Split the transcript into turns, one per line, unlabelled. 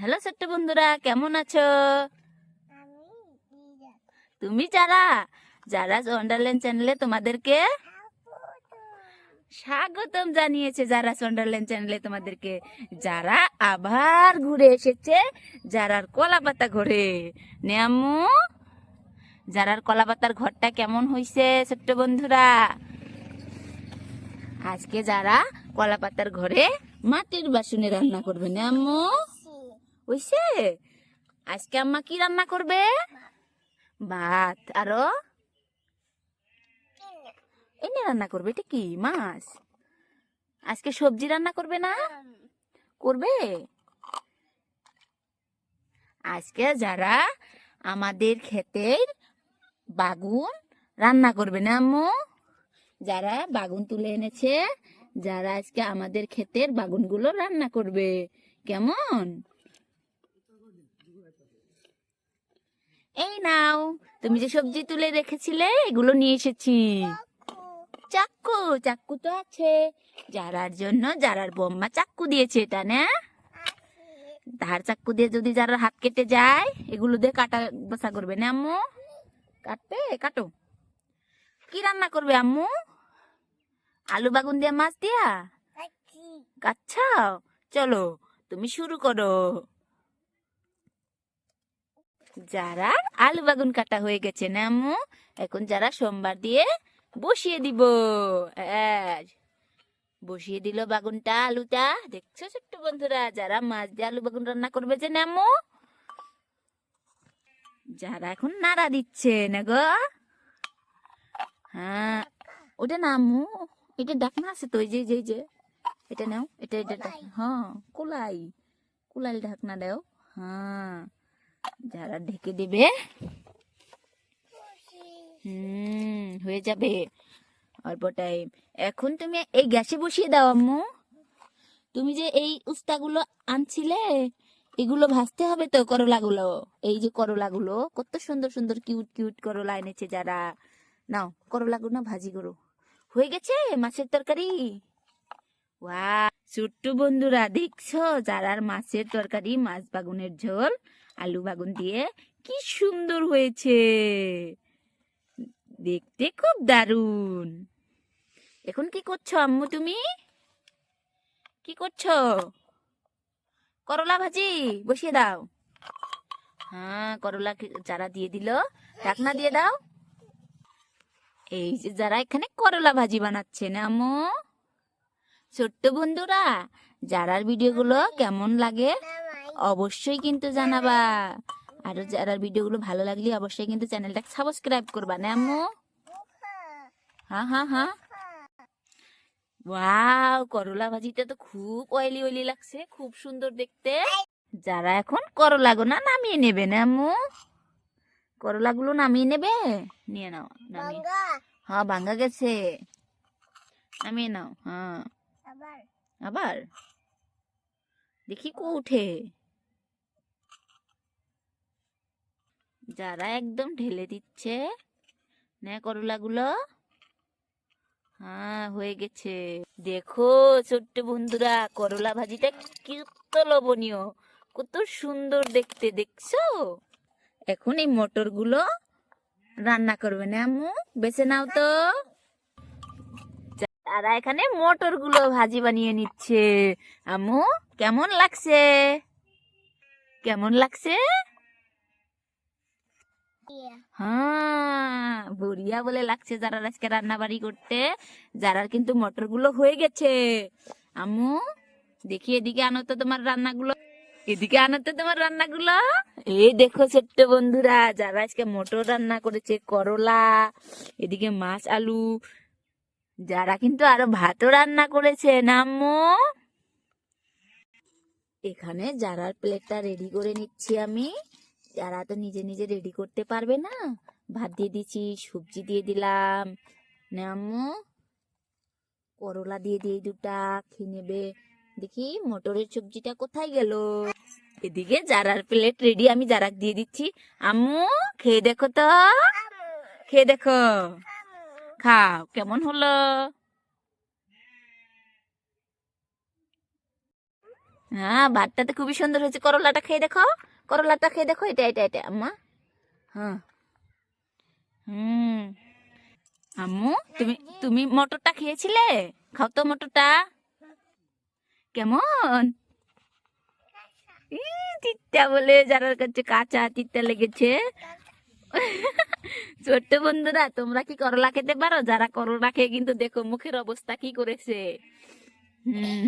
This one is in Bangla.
হ্যালো ছোট্ট বন্ধুরা, কেমন আছো? তুমি যারা যারা ওয়ান্ডারল্যান্ড চ্যানেলে তোমাদেরকে স্বাগতম জানিয়েছে। যারা ওয়ান্ডারল্যান্ড চ্যানেলে তোমাদেরকে যারা আবার ঘুরে এসেছে, যারার কলা পাতা ঘরে নেমু, যারার কলা পাতার ঘরটা কেমন হইছে ছোট্ট বন্ধুরা? আজকে যারা কলা পাতার ঘরে মাটির বাসনে রান্না করবে না আম্মু? হইছে? আজকে আম্মা কি রান্না করবে? ভাত। আরো এনে রান্না করবে। এটা কি মাছ? আজকে সবজি রান্না করবে না? করবে। আজকে যারা আমাদের ক্ষেতের বাগুন রান্না করবে না আম্মু? যারা বাগুন তুলে এনেছে, যারা আজকে আমাদের ক্ষেতের বাগুনগুলো রান্না করবে। কেমন? এই নাও, তুমি যে সবজি তুলে রেখেছিলে এগুলো নিয়ে এসেছি। চাক্কু, চাক্কু তো আছে। যারার জন্য যারার বম্মা চাক্কু দিয়েছে, এটা না? ধার চাক্কু দিয়ে যদি যারা হাত কেটে যায়, এগুলো দিয়ে কাটা বসা করবে না আম্মু? কাটবে, কাটো। কি রান্না করবে আম্মু? আলু বাগুন দিয়ে মাছ দিয়া কাচ্ছাও। চলো তুমি শুরু করো। যারা আলু বাগুন কাটা হয়ে গেছে না আম্মু? এখন যারা সোমবার দিয়ে বসিয়ে দিব। বসিয়ে দিল বাগুনটা, আলুটা। দেখছো ছোট্ট বন্ধুরা, যারা মাছ দিয়ে আলু বাগুন রান্না করবে যে না আম্মু? যারা এখন নাড়া দিচ্ছে না গো। হ্যাঁ, ওটা না আম্মু, এটা ঢাকনা আছে তো, এই যে যে যে এটা নাও, এটা এটা হ্যাঁ, কুলাই কুলাই ঢাকনা দাও। হ্যাঁ, যারা ঢেকে দিবে হয়ে যাবে অল্প টাইম। এখন তুমি এই গ্যাসে বসিয়ে দাও আম্মু। তুমি যে এই উস্তাগুলো আনছিলে, এগুলো ভাজতে হবে তো। করলাগুলো, এই যে করলাগুলো কত সুন্দর সুন্দর কিউট কিউট করলা এনেছে যারা। নাও করলাগুলো ভাজি করো। হয়ে গেছে মাছের তরকারি। ওয়াও ছোট্ট বন্ধুরা, দেখছো যারার মাছের তরকারি, মাছ বাগুনের ঝোল আলু বাগুন দিয়ে কি সুন্দর হয়েছে, দেখতে খুব দারুণ। এখন কি করছো আম্মু? তুমি কি করছো? করলা ভাজি বসিয়ে দাও। হ্যাঁ, করলা যারা দিয়ে দিল, ঢাকনা দিয়ে দাও। এই যে যারা এখানে করলা ভাজি বানাচ্ছে না আম্মু? ছোট্ট বন্ধুরা, যারার ভিডিওগুলো কেমন লাগে অবশ্যই কিন্তু জানাবা। আর যারার ভিডিওগুলো ভালো লাগলে অবশ্যই কিন্তু চ্যানেলটা সাবস্ক্রাইব করবা না আম্মু? হ্যাঁ হ্যাঁ হ্যাঁ। ওয়াও, করলা ভাজিটা তো খুব অয়েলি অয়েলি লাগছে, খুব সুন্দর দেখতে। যারা এখন করলা গোনা নামিয়ে নেবে না আম্মু? করলাগুলো নামিয়ে নেবে। নিয়ে নাও, নামিয়ে। হ্যাঁ, ভাঙ্গা গেছে, নামিয়ে নাও। হ্যাঁ, আবার দেখি কো উঠে। যারা একদম ঢেলে দিচ্ছে না করলাগুলো। হ্যাঁ, হয়ে গেছে। দেখো ছোট্ট বন্ধুরা, করলা ভাজিটা কত লোভনীয়, কত সুন্দর দেখতে, দেখছো? এখন এই মটরগুলো রান্না করবে না আম্মু? বেছে নাও তো। তারা এখানে মটরগুলো ভাজি বানিয়ে নিচ্ছে। আম্মু কেমন লাগছে? কেমন লাগছে? হ্যাঁ, বড়িয়া বলে লাগছে যারা আজকে রান্না বাড়ি করতে। যারা কিন্তু মটরগুলো হয়ে গেছে। আম্মু দেখি, এদিকে আনো তো তোমার রান্নাগুলো, এদিকে আনো তো তোমার রান্নাগুলো। এই দেখো ছোট্ট বন্ধুরা, যারা আজকে মটর রান্না করেছে, করলা, এদিকে মাছ আলু, যারা কিন্তু আরো ভাতও রান্না করেছে না আম্মু? এখানে যারার প্লেটটা রেডি করে নিচ্ছি আমি। যারা তো নিজে নিজে রেডি করতে পারবে না, ভাত দিয়ে দিচ্ছি, সবজি দিয়ে দিলাম না আম্মু? করলা দিয়ে দিয়ে দুটা খেয়ে নেবে। দেখি মটরের সবজিটা কোথায় গেল। এদিকে যারার প্লেট রেডি, আমি যারাক দিয়ে দিচ্ছি। আম্মু খেয়ে দেখো তো, খেয়ে দেখো, খাও কেমন হলো। হ্যাঁ, ভাতটা তো খুবই সুন্দর হয়েছে। করলাটা খেয়ে দেখো, করলাটা খেয়ে দেখো। এটা এটা এটা আম্মা। হ্যাঁ। হুম। আম্মু, তুমি তুমি মটরটা খেয়েছিলে? খাও তো মটরটা। কেমন? তিতা বলে, যারার কাছে কাঁচা তিতা লেগেছে। ছোট্ট বন্ধুরা, তোমরা কি করলা খেতে পারো? যারা করলা খেয়ে কিন্তু দেখো মুখের অবস্থা কি করেছে। হুম।